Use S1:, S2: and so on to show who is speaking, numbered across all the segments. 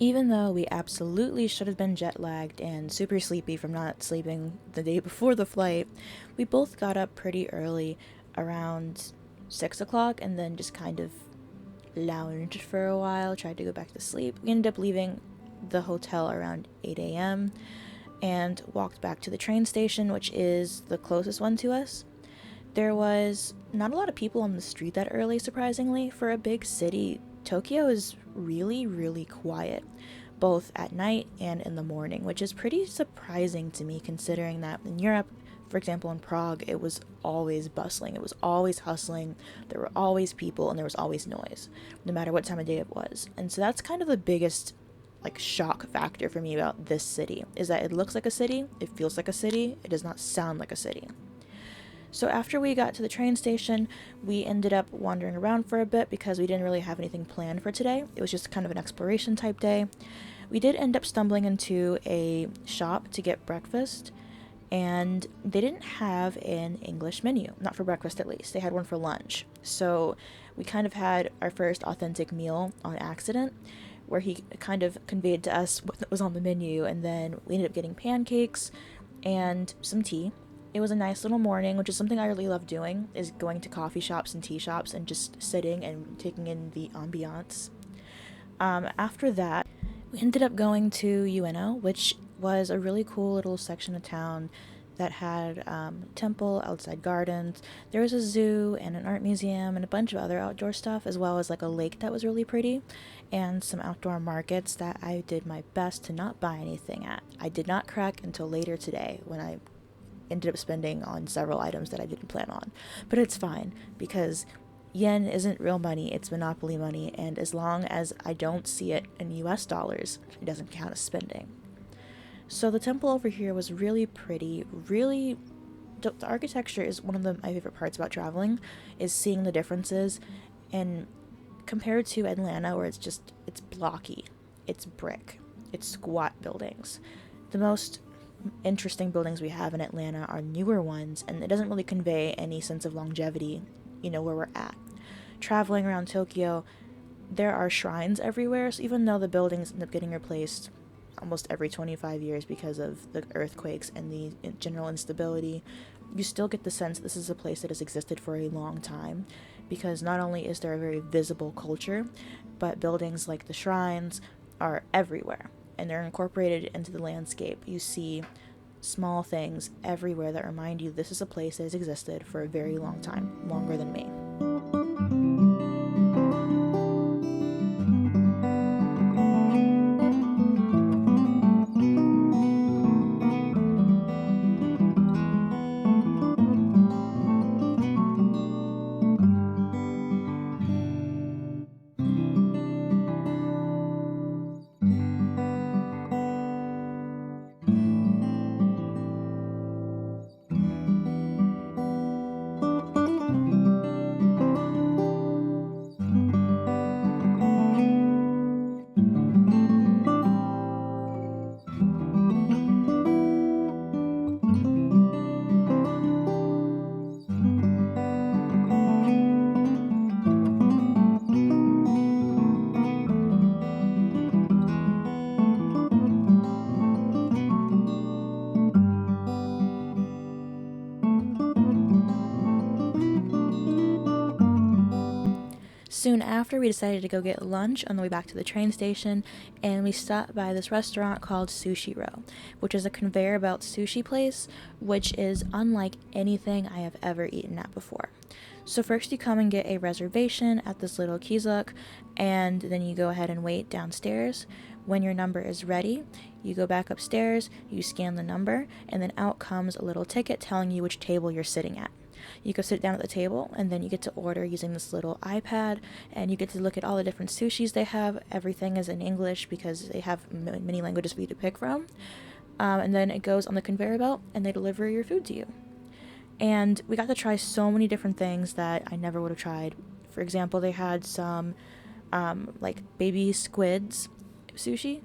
S1: Even though we absolutely should have been jet lagged and super sleepy from not sleeping the day before the flight, we both got up pretty early, around 6 o'clock, and then just kind of lounged for a while, tried to go back to sleep. We ended up leaving the hotel around 8 a.m. and walked back to the train station, which is the closest one to us. There was not a lot of people on the street that early, surprisingly. For a big city, Tokyo is really, really quiet, both at night and in the morning, which is pretty surprising to me considering that in Europe, for example, in Prague, it was always bustling, it was always hustling, there were always people, and there was always noise, no matter what time of day it was. And so that's kind of the biggest shock factor for me about this city is that it looks like a city, it feels like a city, it does not sound like a city. So after we got to the train station, we ended up wandering around for a bit because we didn't really have anything planned for today. It was just kind of an exploration type day. We did end up stumbling into a shop to get breakfast, and they didn't have an English menu, not for breakfast at least. They had one for lunch. So we kind of had our first authentic meal on accident, where he kind of conveyed to us what was on the menu, and then we ended up getting pancakes and some tea. It was a nice little morning, which is something I really love doing, is going to coffee shops and tea shops and just sitting and taking in the ambiance. After that, we ended up going to Ueno, which was a really cool little section of town that had a temple, outside gardens. There was a zoo and an art museum and a bunch of other outdoor stuff, as well as a lake that was really pretty, and some outdoor markets that I did my best to not buy anything at. I did not crack until later today when I ended up spending on several items that I didn't plan on. But it's fine, because yen isn't real money, it's monopoly money, and as long as I don't see it in US dollars, it doesn't count as spending. So the temple over here was really pretty, really... The architecture is one of my favorite parts about traveling, is seeing the differences, and compared to Atlanta, where it's blocky, it's brick, it's squat buildings. The most interesting buildings we have in Atlanta are newer ones, and it doesn't really convey any sense of longevity, where we're at. Traveling around Tokyo, there are shrines everywhere, so even though the buildings end up getting replaced almost every 25 years because of the earthquakes and the general instability, you still get the sense this is a place that has existed for a long time, because not only is there a very visible culture, but buildings like the shrines are everywhere, and they're incorporated into the landscape. You see small things everywhere that remind you this is a place that has existed for a very long time, longer than me. Soon after, we decided to go get lunch on the way back to the train station, and we stopped by this restaurant called Sushiro, which is a conveyor belt sushi place, which is unlike anything I have ever eaten at before. So first you come and get a reservation at this little kiosk, and then you go ahead and wait downstairs. When your number is ready, you go back upstairs, you scan the number, and then out comes a little ticket telling you which table you're sitting at. You go sit down at the table, and then you get to order using this little iPad, and you get to look at all the different sushis they have. Everything is in English because they have many languages for you to pick from. And then it goes on the conveyor belt, and they deliver your food to you. And we got to try so many different things that I never would have tried. For example, they had some baby squids sushi,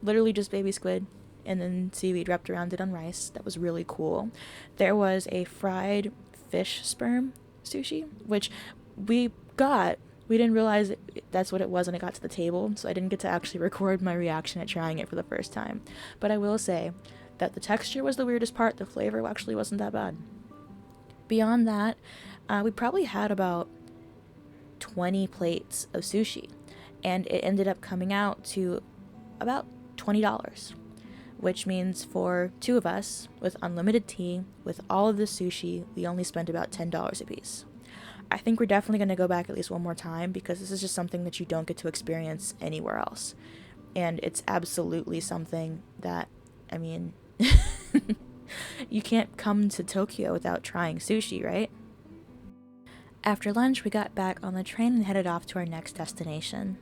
S1: literally just baby squid, and then seaweed wrapped around it on rice. That was really cool. There was a fried fish sperm sushi, which we got We didn't realize that's what it was when it got to the table, so I didn't get to actually record my reaction at trying it for the first time. But I will say that the texture was the weirdest part, the flavor actually wasn't that bad. Beyond that, we probably had about 20 plates of sushi, and it ended up coming out to about $20, which means for two of us, with unlimited tea, with all of the sushi, we only spent about $10 a piece. I think we're definitely going to go back at least one more time because this is just something that you don't get to experience anywhere else. And it's absolutely something that, I mean, you can't come to Tokyo without trying sushi, right? After lunch, we got back on the train and headed off to our next destination.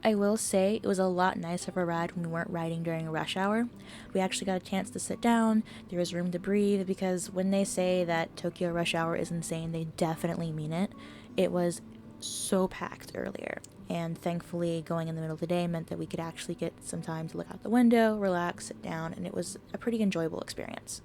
S1: I will say it was a lot nicer of a ride when we weren't riding during rush hour. We actually got a chance to sit down, there was room to breathe, because when they say that Tokyo rush hour is insane, they definitely mean it. It was so packed earlier, and thankfully going in the middle of the day meant that we could actually get some time to look out the window, relax, sit down, and it was a pretty enjoyable experience.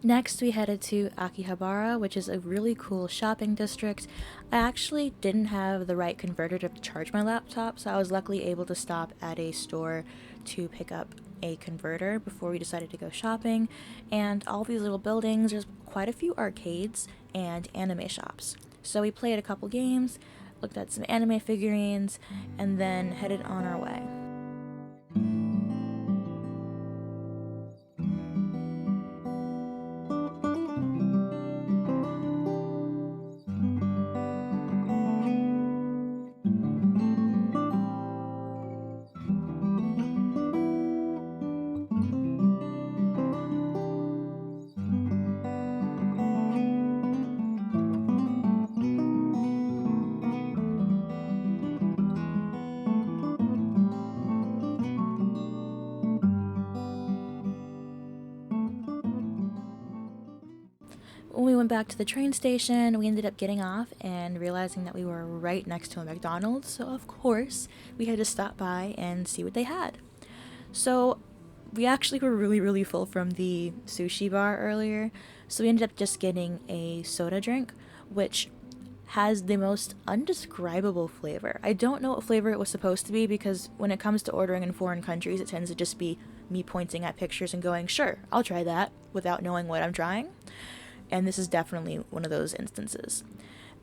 S1: Next, we headed to Akihabara, which is a really cool shopping district. I actually didn't have the right converter to charge my laptop, so I was luckily able to stop at a store to pick up a converter before we decided to go shopping. And all these little buildings, there's quite a few arcades and anime shops. So we played a couple games, looked at some anime figurines, and then headed on our way. When we went back to the train station, we ended up getting off and realizing that we were right next to a McDonald's, so of course we had to stop by and see what they had. So we actually were really, really full from the sushi bar earlier, so we ended up just getting a soda drink, which has the most undescribable flavor. I don't know what flavor it was supposed to be because when it comes to ordering in foreign countries, it tends to just be me pointing at pictures and going, sure, I'll try that, without knowing what I'm trying. And this is definitely one of those instances.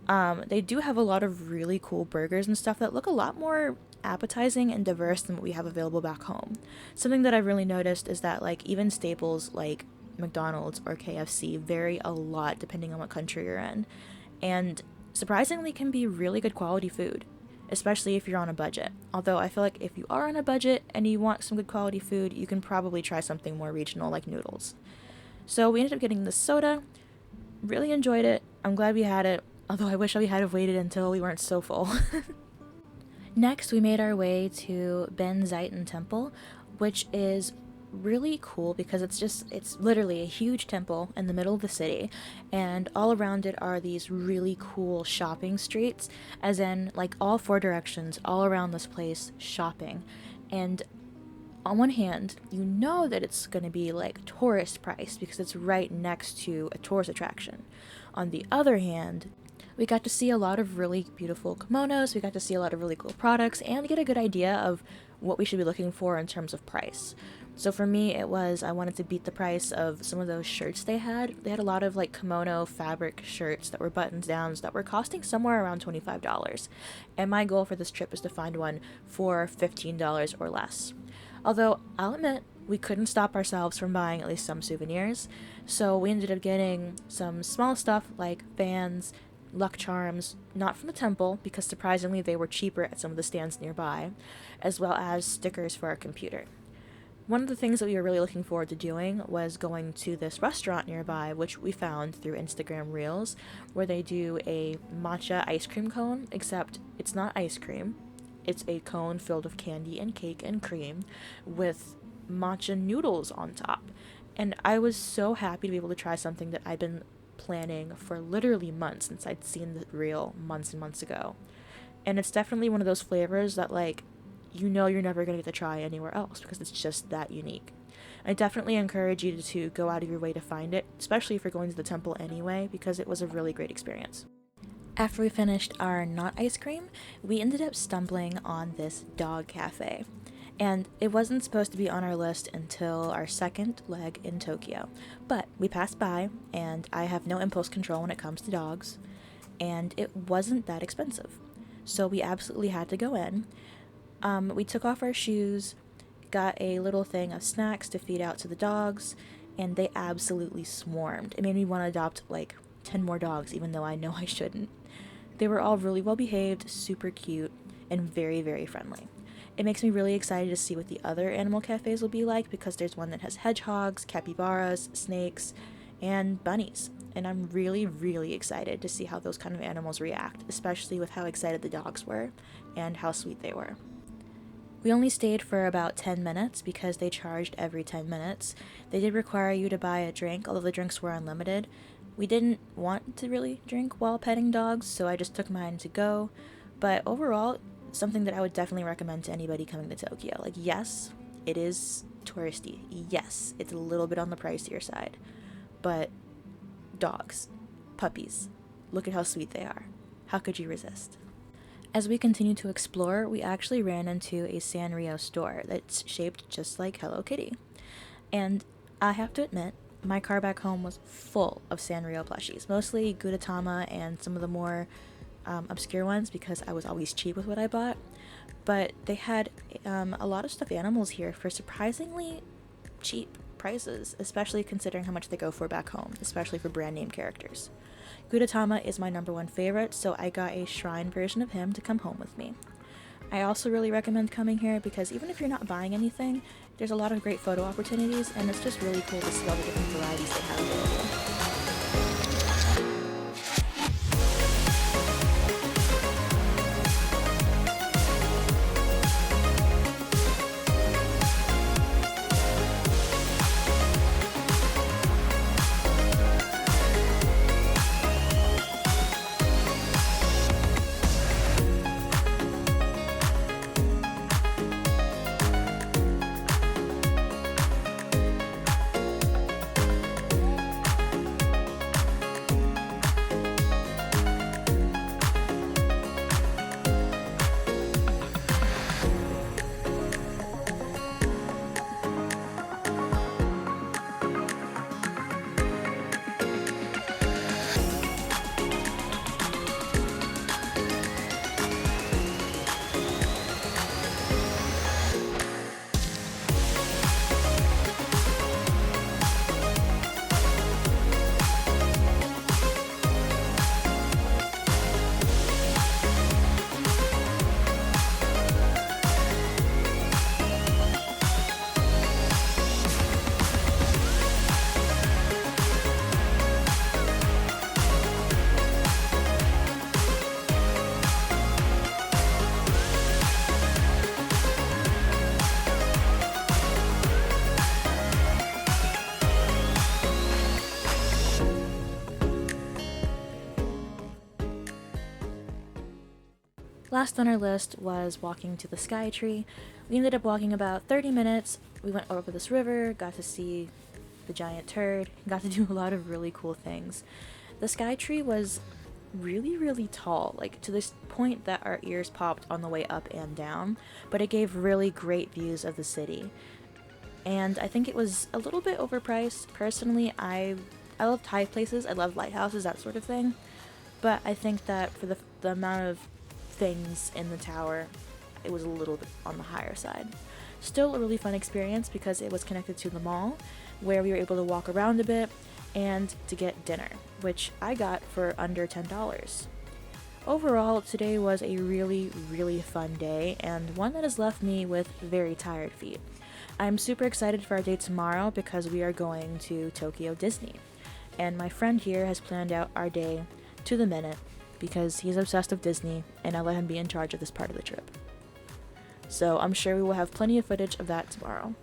S1: They do have a lot of really cool burgers and stuff that look a lot more appetizing and diverse than what we have available back home. Something that I've really noticed is that like even staples like McDonald's or KFC vary a lot depending on what country you're in, and surprisingly can be really good quality food, especially if you're on a budget. Although I feel like if you are on a budget and you want some good quality food, you can probably try something more regional like noodles. So we ended up getting this soda. Really enjoyed it. I'm glad we had it, although I wish we had waited until we weren't so full. Next, we made our way to Ben Zaiten Temple, which is really cool because it's literally a huge temple in the middle of the city, and all around it are these really cool shopping streets, as in like all four directions, all around this place, shopping. And on one hand, you know that it's going to be like tourist price because it's right next to a tourist attraction. On the other hand, we got to see a lot of really beautiful kimonos, we got to see a lot of really cool products, and get a good idea of what we should be looking for in terms of price. So for me, it was I wanted to beat the price of some of those shirts they had. They had a lot of like kimono fabric shirts that were buttons downs that were costing somewhere around $25. And my goal for this trip is to find one for $15 or less. Although, I'll admit, we couldn't stop ourselves from buying at least some souvenirs, so we ended up getting some small stuff like fans, luck charms, not from the temple, because surprisingly they were cheaper at some of the stands nearby, as well as stickers for our computer. One of the things that we were really looking forward to doing was going to this restaurant nearby, which we found through Instagram Reels, where they do a matcha ice cream cone, except it's not ice cream. It's a cone filled with candy and cake and cream with matcha noodles on top. And I was so happy to be able to try something that I'd been planning for literally months since I'd seen the reel months and months ago. And it's definitely one of those flavors that, like, you know you're never going to get to try anywhere else because it's just that unique. I definitely encourage you to go out of your way to find it, especially if you're going to the temple anyway, because it was a really great experience. After we finished our not ice cream, we ended up stumbling on this dog cafe. And it wasn't supposed to be on our list until our second leg in Tokyo. But we passed by, and I have no impulse control when it comes to dogs, and it wasn't that expensive. So we absolutely had to go in. We took off our shoes, got a little thing of snacks to feed out to the dogs, and they absolutely swarmed. It made me want to adopt like 10 more dogs, even though I know I shouldn't. They were all really well behaved, super cute, and very, very friendly. It makes me really excited to see what the other animal cafes will be like because there's one that has hedgehogs, capybaras, snakes, and bunnies. And I'm really, really excited to see how those kind of animals react, especially with how excited the dogs were and how sweet they were. We only stayed for about 10 minutes because they charged every 10 minutes. They did require you to buy a drink, although the drinks were unlimited. We didn't want to really drink while petting dogs, so I just took mine to go. But overall, something that I would definitely recommend to anybody coming to Tokyo. Like, yes, it is touristy. Yes, it's a little bit on the pricier side. But dogs, puppies, look at how sweet they are. How could you resist? As we continued to explore, we actually ran into a Sanrio store that's shaped just like Hello Kitty. And I have to admit, my car back home was full of Sanrio plushies, mostly Gudetama and some of the more obscure ones because I was always cheap with what I bought. But they had a lot of stuffed animals here for surprisingly cheap prices, especially considering how much they go for back home, especially for brand name characters. Gudetama is my number one favorite, so I got a shrine version of him to come home with me. I also really recommend coming here because even if you're not buying anything, there's a lot of great photo opportunities, and it's just really cool to see all the different varieties they have available. Last on our list was walking to the Sky Tree. We ended up walking about 30 minutes. We went over this river, got to see the giant turd, got to do a lot of really cool things. The Sky Tree was really, really tall, like to this point that our ears popped on the way up and down, but it gave really great views of the city. And I think it was a little bit overpriced. Personally, I love high places, I love lighthouses, that sort of thing, but I think that for the amount of things in the tower, it was a little bit on the higher side. Still a really fun experience because it was connected to the mall, where we were able to walk around a bit and to get dinner, which I got for under $10. Overall, today was a really, really fun day, and one that has left me with very tired feet. I'm super excited for our day tomorrow because we are going to Tokyo Disney, and my friend here has planned out our day to the minute because he's obsessed with Disney, and I let him be in charge of this part of the trip. So I'm sure we will have plenty of footage of that tomorrow.